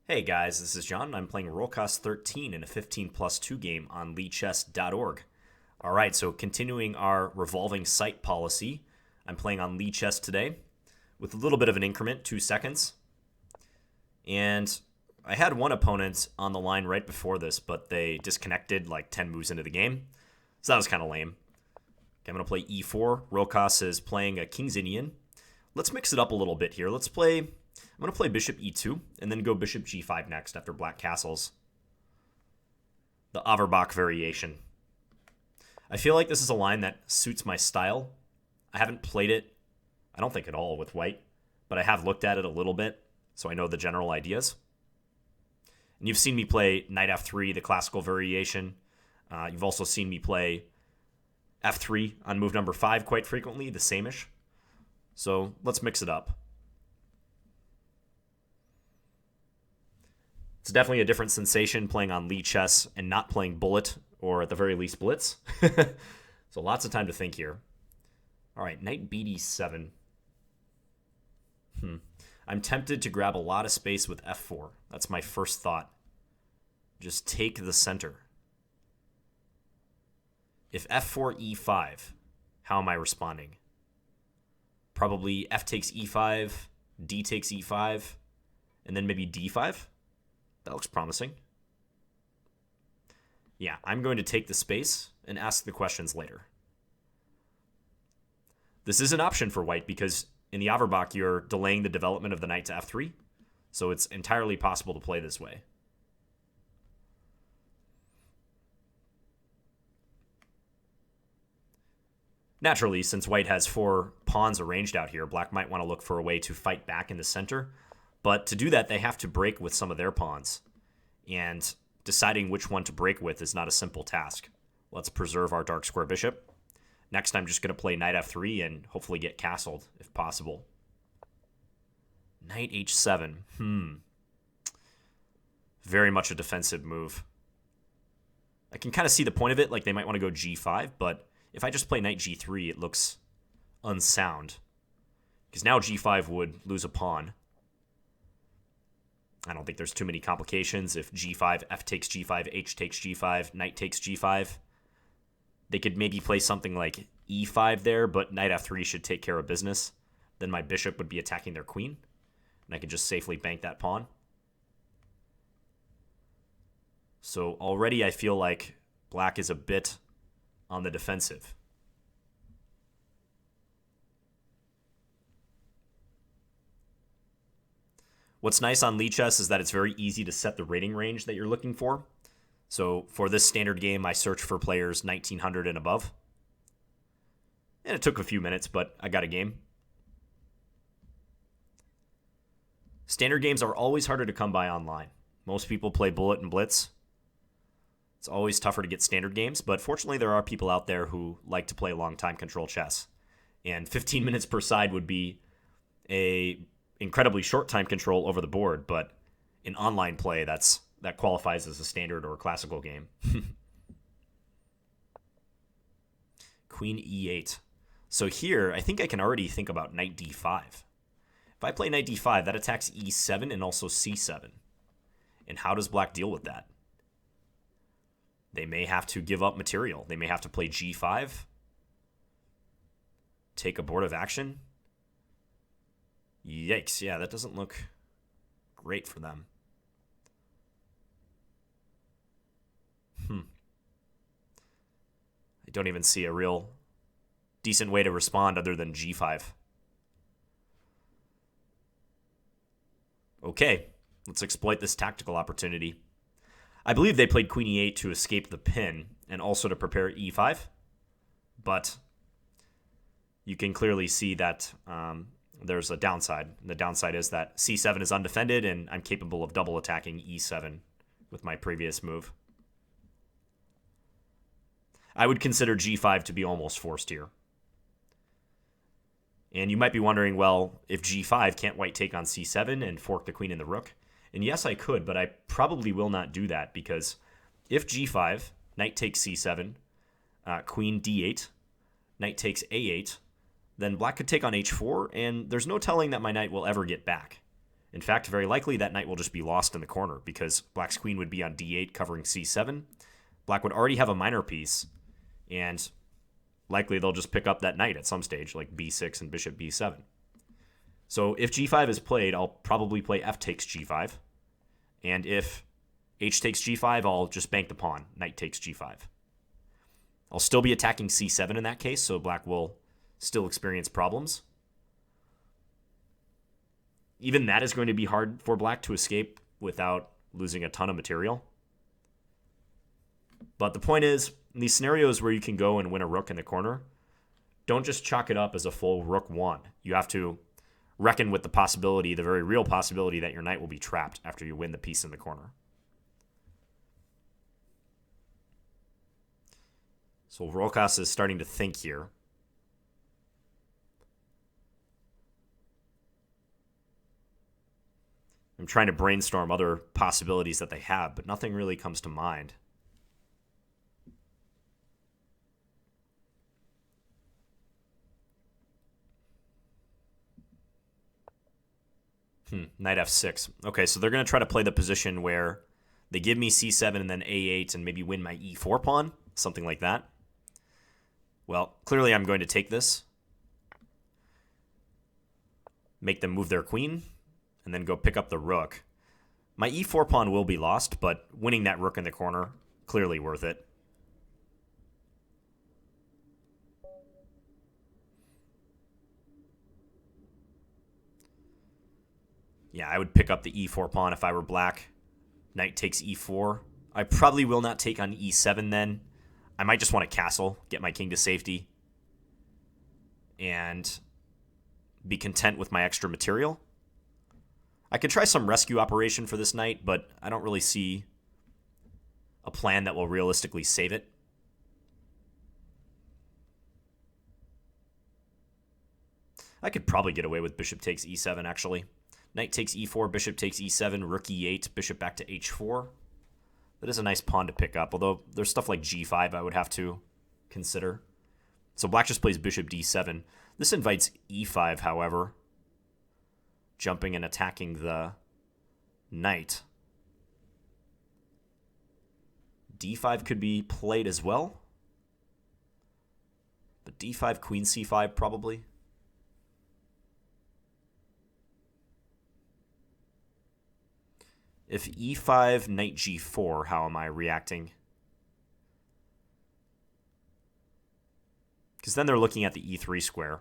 Hey guys, this is John. I'm playing rolkas13 in a 15 plus 2 game on leechess.org. Alright, so continuing our revolving site policy, I'm playing on Lichess today with a little bit of an increment, 2 seconds. And I had one opponent on the line right before this, but they disconnected like 10 moves into the game. So that was kind of lame. Okay, I'm going to play e4. Rokas is playing a King's Indian. Let's mix it up a little bit here. I'm going to play bishop e2 and then go bishop g5 next after black castles. The Averbakh Variation. I feel like this is a line that suits my style. I haven't played it, I don't think at all with white, but I have looked at it a little bit, so I know the general ideas. And you've seen me play knight f3, the classical variation. You've also seen me play f3 on move number 5 quite frequently, the same-ish. So let's mix it up. It's definitely a different sensation playing on Lichess and not playing Bullet, or at the very least Blitz. So lots of time to think here. All right, knight bd7. I'm tempted to grab a lot of space with f4. That's my first thought. Just take the center. If f4, e5, how am I responding? Probably f takes e5, d takes e5, and then maybe d5? That looks promising. Yeah, I'm going to take the space and ask the questions later. This is an option for white because in the Averbakh, you're delaying the development of the knight to f3, so it's entirely possible to play this way. Naturally, since white has 4 pawns arranged out here, black might want to look for a way to fight back in the center. But to do that, they have to break with some of their pawns. And deciding which one to break with is not a simple task. Let's preserve our dark square bishop. Next, I'm just going to play knight f3 and hopefully get castled, if possible. Knight h7. Very much a defensive move. I can kind of see the point of it, like they might want to go g5, but if I just play knight g3, it looks unsound. Because now g5 would lose a pawn. I don't think there's too many complications. If g5, f takes g5, h takes g5, knight takes g5. They could maybe play something like e5 there, but knight f3 should take care of business. Then my bishop would be attacking their queen, and I could just safely bank that pawn. So already I feel like black is a bit on the defensive. What's nice on Lichess is that it's very easy to set the rating range that you're looking for. So for this standard game, I search for players 1900 and above. And it took a few minutes, but I got a game. Standard games are always harder to come by online. Most people play Bullet and Blitz. It's always tougher to get standard games, but fortunately there are people out there who like to play long time control chess. And 15 minutes per side would be a incredibly short time control over the board, but in online play, that qualifies as a standard or a classical game. Queen e8. So here, I think I can already think about knight d5. If I play knight d5, that attacks e7 and also c7. And how does black deal with that? They may have to give up material. They may have to play g5, take abortive action. Yikes, yeah, that doesn't look great for them. I don't even see a real decent way to respond other than g5. Okay, let's exploit this tactical opportunity. I believe they played queen e8 to escape the pin and also to prepare e5, but you can clearly see that there's a downside. The downside is that c7 is undefended, and I'm capable of double attacking e7 with my previous move. I would consider g5 to be almost forced here. And you might be wondering, well, if g5, can't white take on c7 and fork the queen and the rook? And yes, I could, but I probably will not do that, because if g5, knight takes c7, queen d8, knight takes a8, then black could take on h4, and there's no telling that my knight will ever get back. In fact, very likely that knight will just be lost in the corner because black's queen would be on d8 covering c7. Black would already have a minor piece, and likely they'll just pick up that knight at some stage, like b6 and bishop b7. So if g5 is played, I'll probably play f takes g5. And if h takes g5, I'll just bank the pawn. Knight takes g5. I'll still be attacking c7 in that case, so black will still experience problems. Even that is going to be hard for black to escape without losing a ton of material. But the point is, in these scenarios where you can go and win a rook in the corner, don't just chalk it up as a full rook won. You have to reckon with the possibility, the very real possibility, that your knight will be trapped after you win the piece in the corner. So Rolkas is starting to think here. I'm trying to brainstorm other possibilities that they have, but nothing really comes to mind. Knight f6. Okay, so they're going to try to play the position where they give me c7 and then a8 and maybe win my e4 pawn, something like that. Well, clearly I'm going to take this, make them move their queen, and then go pick up the rook. My e4 pawn will be lost, but winning that rook in the corner, clearly worth it. Yeah, I would pick up the e4 pawn if I were black. Knight takes e4. I probably will not take on e7 then. I might just want to castle, get my king to safety, and be content with my extra material. I could try some rescue operation for this knight, but I don't really see a plan that will realistically save it. I could probably get away with bishop takes e7, actually. Knight takes e4, bishop takes e7, rook e8, bishop back to h4. That is a nice pawn to pick up, although there's stuff like g5 I would have to consider. So black just plays bishop d7. This invites e5, however, jumping and attacking the knight. d5 could be played as well, but d5, queen c5 probably. If e5, knight g4, how am I reacting? Because then they're looking at the e3 square.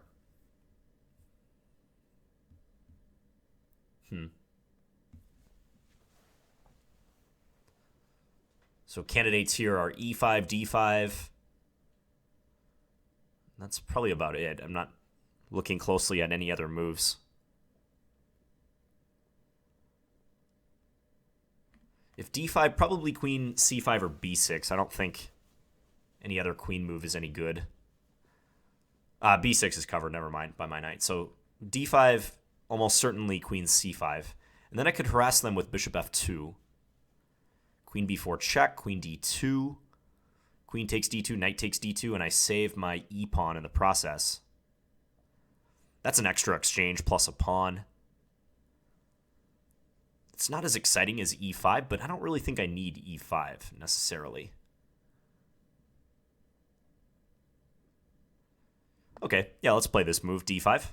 So candidates here are e5, d5. That's probably about it. I'm not looking closely at any other moves. If d5, probably queen c5 or b6. I don't think any other queen move is any good. b6 is covered, never mind, by my knight. So d5, almost certainly queen c5. And then I could harass them with bishop f2. Queen b4 check, queen d2. Queen takes d2, knight takes d2, and I save my e-pawn in the process. That's an extra exchange plus a pawn. It's not as exciting as e5, but I don't really think I need e5 necessarily. Okay, yeah, let's play this move, d5.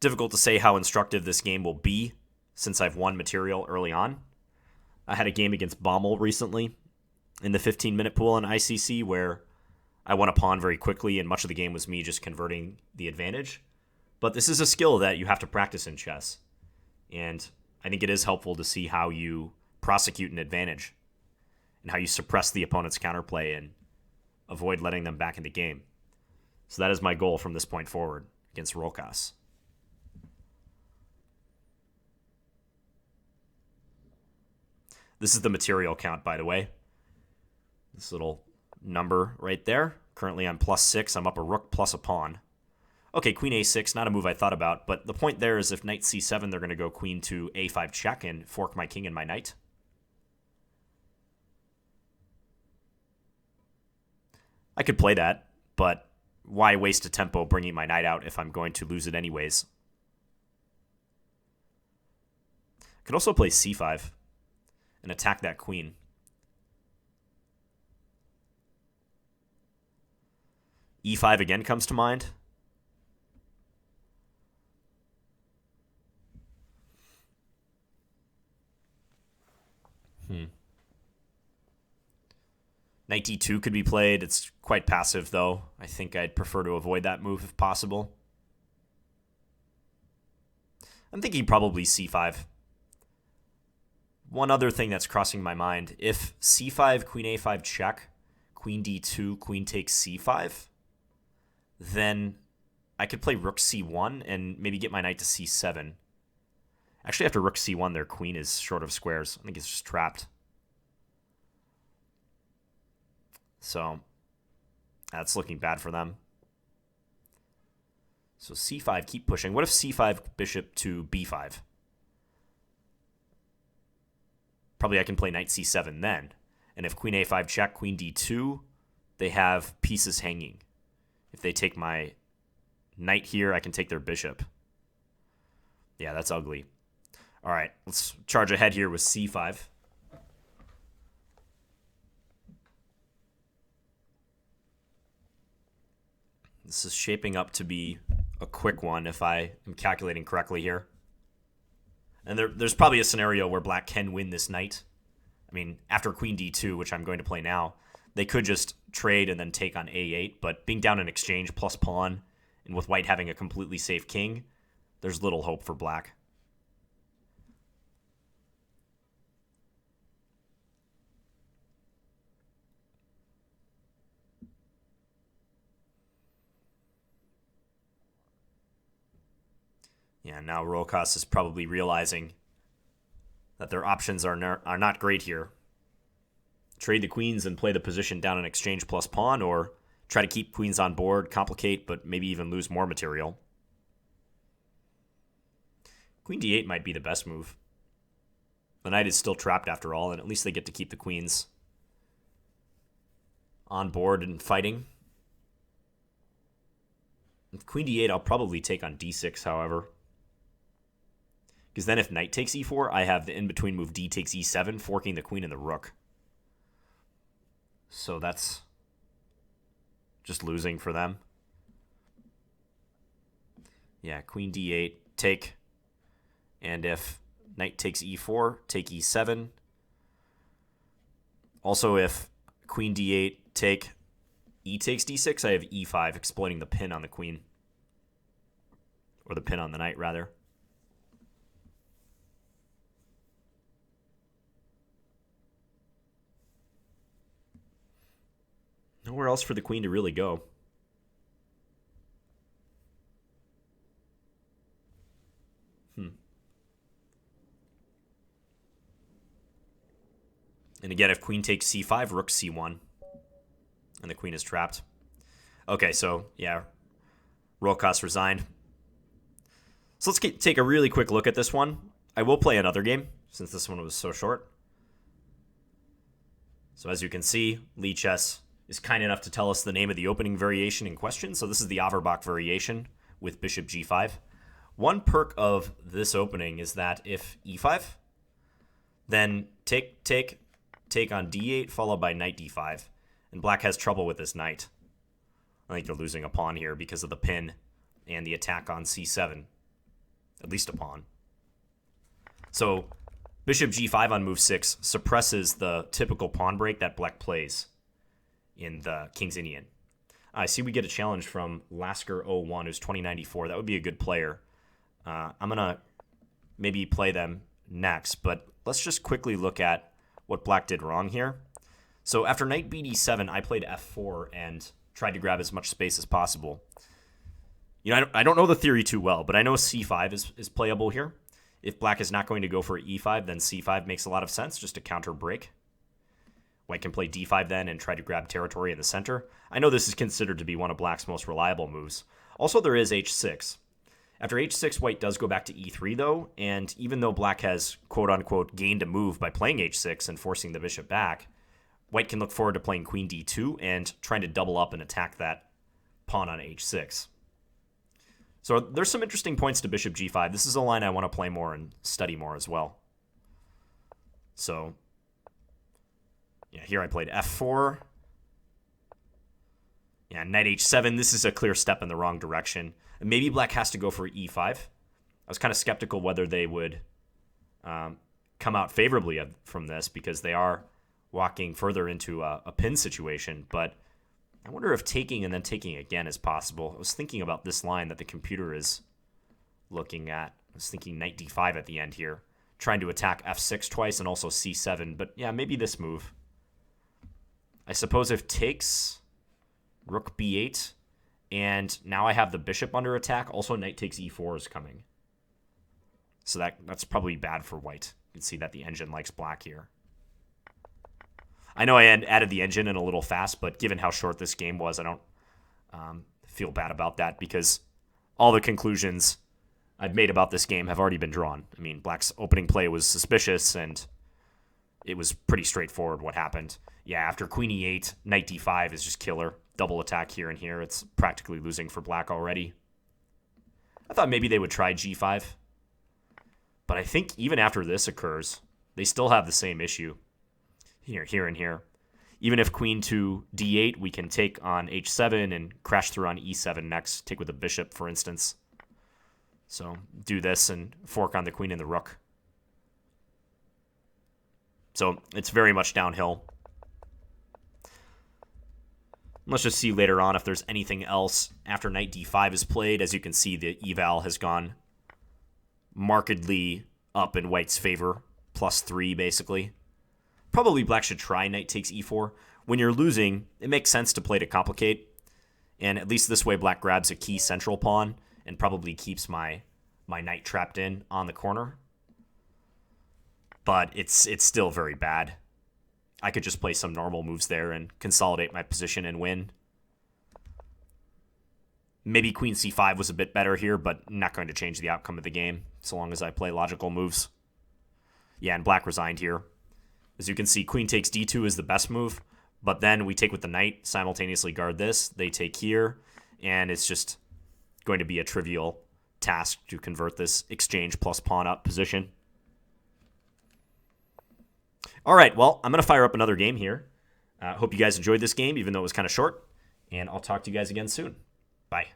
Difficult to say how instructive this game will be since I've won material early on. I had a game against Baumel recently in the 15-minute pool on ICC where I won a pawn very quickly, and much of the game was me just converting the advantage. But this is a skill that you have to practice in chess. And I think it is helpful to see how you prosecute an advantage and how you suppress the opponent's counterplay and avoid letting them back in the game. So that is my goal from this point forward against Rolkas. This is the material count, by the way. This little number right there. Currently I'm +6. I'm up a rook plus a pawn. Okay, queen a6, not a move I thought about, but the point there is if knight c7, they're going to go queen to a5 check and fork my king and my knight. I could play that, but why waste a tempo bringing my knight out if I'm going to lose it anyways? I could also play c5 and attack that queen. e5 again comes to mind. Knight d2 could be played. It's quite passive, though. I think I'd prefer to avoid that move if possible. I'm thinking probably c5. One other thing that's crossing my mind, if c5, queen a5 check, queen d2, queen takes c5, then I could play rook c1 and maybe get my knight to c7. Actually, after rook c1, their queen is short of squares. I think it's just trapped. So that's looking bad for them. So c5, keep pushing. What if c5, bishop to b5? Probably I can play knight c7 then. And if queen a5 check, queen d2, they have pieces hanging. If they take my knight here, I can take their bishop. Yeah, that's ugly. All right, let's charge ahead here with c5. This is shaping up to be a quick one if I am calculating correctly here. And there's probably a scenario where black can win this knight. I mean, after queen d2, which I'm going to play now, they could just trade and then take on a8, but being down an exchange plus pawn, and with white having a completely safe king, there's little hope for black. Yeah, now Rolkas is probably realizing that their options are not great here. Trade the queens and play the position down an exchange plus pawn, or try to keep queens on board, complicate, but maybe even lose more material. Queen d8 might be the best move. The knight is still trapped after all, and at least they get to keep the queens on board and fighting. With queen d8, I'll probably take on d6, however. Because then if knight takes e4, I have the in-between move d takes e7, forking the queen and the rook. So that's just losing for them. Yeah, queen d8, take. And if knight takes e4, take e7. Also, if queen d8, take, e takes d6, I have e5, exploiting the pin on the queen. Or the pin on the knight, rather. Nowhere else for the queen to really go. And again, if queen takes c5, rook c1. And the queen is trapped. Okay, so, yeah. Rolkas resigned. So let's take a really quick look at this one. I will play another game, since this one was so short. So as you can see, Lichess is kind enough to tell us the name of the opening variation in question. So this is the Averbakh Variation with bishop g5. One perk of this opening is that if e5, then take on d8, followed by knight d5. And black has trouble with this knight. I think they're losing a pawn here because of the pin and the attack on c7. At least a pawn. So bishop g5 on move 6 suppresses the typical pawn break that black plays in the King's Indian. I see we get a challenge from Lasker01, who's 2094. That would be a good player. I'm going to maybe play them next, but let's just quickly look at what black did wrong here. So after knight bd7, I played f4 and tried to grab as much space as possible. You know, I don't know the theory too well, but I know c5 is playable here. If black is not going to go for e5, then c5 makes a lot of sense, just to counter break. White can play d5 then and try to grab territory in the center. I know this is considered to be one of black's most reliable moves. Also, there is h6. After h6, white does go back to e3, though, and even though black has, quote-unquote, gained a move by playing h6 and forcing the bishop back, white can look forward to playing queen d2 and trying to double up and attack that pawn on h6. So there's some interesting points to bishop g5. This is a line I want to play more and study more as well. So yeah, here I played f4. Yeah, knight h7. This is a clear step in the wrong direction. Maybe black has to go for e5. I was kind of skeptical whether they would come out favorably from this because they are walking further into a pin situation. But I wonder if taking and then taking again is possible. I was thinking about this line that the computer is looking at. I was thinking knight d5 at the end here, trying to attack f6 twice and also c7. But yeah, maybe this move. I suppose if takes, rook b8, and now I have the bishop under attack. Also, knight takes e4 is coming. So that's probably bad for white. You can see that the engine likes black here. I know I added the engine in a little fast, but given how short this game was, I don't feel bad about that because all the conclusions I've made about this game have already been drawn. I mean, black's opening play was suspicious, and it was pretty straightforward what happened. Yeah, after queen e8, knight d5 is just killer. Double attack here and here. It's practically losing for black already. I thought maybe they would try g5. But I think even after this occurs, they still have the same issue. Here, and here. Even if queen to d8, we can take on h7 and crash through on e7 next. Take with a bishop, for instance. So do this and fork on the queen and the rook. So it's very much downhill. Let's just see later on if there's anything else after knight d5 is played. As you can see, the eval has gone markedly up in white's favor. +3, basically. Probably black should try knight takes e4. When you're losing, it makes sense to play to complicate. And at least this way, black grabs a key central pawn and probably keeps my knight trapped in on the corner. But it's still very bad. I could just play some normal moves there and consolidate my position and win. Maybe queen c5 was a bit better here, but not going to change the outcome of the game so long as I play logical moves. Yeah, and black resigned here. As you can see, queen takes d2 is the best move, but then we take with the knight, simultaneously guard this. They take here, and it's just going to be a trivial task to convert this exchange plus pawn up position. All right, well, I'm going to fire up another game here. Hope you guys enjoyed this game, even though it was kind of short, and I'll talk to you guys again soon. Bye.